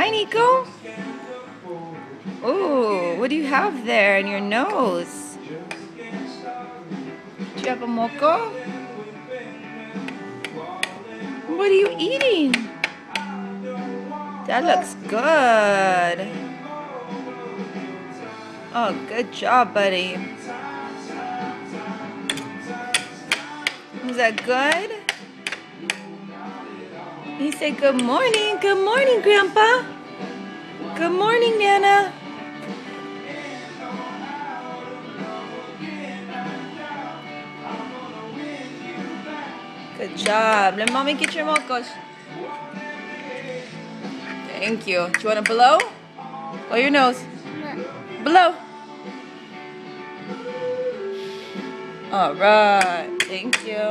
Hi, Nico. Ooh, what do you have there in your nose? Do you have a moco? What are you eating? That looks good. Oh, good job, buddy. Is that good? He said, good morning. Good morning, Grandpa. Good morning, Nana. Good job. Let mommy get your mocos. Thank you. Do you want to blow? Blow your nose. Blow. All right. Thank you.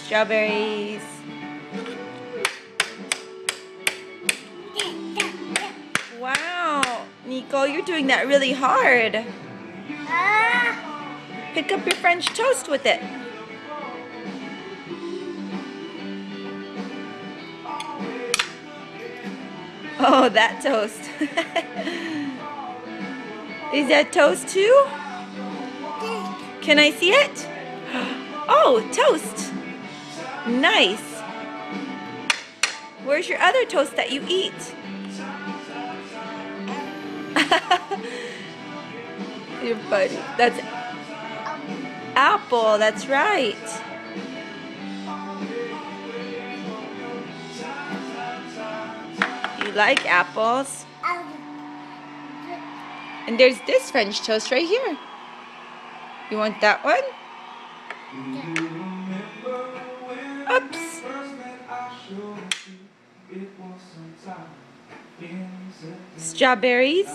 Strawberries. Wow. Nico, you're doing that really hard. Pick up your French toast with it. Oh, that toast. Is that toast too? Can I see it? Oh, toast. Nice. Where's your other toast that you eat? Your buddy. That's apple. That's right. You like apples? And there's this French toast right here. You want that one? Oops. Strawberries.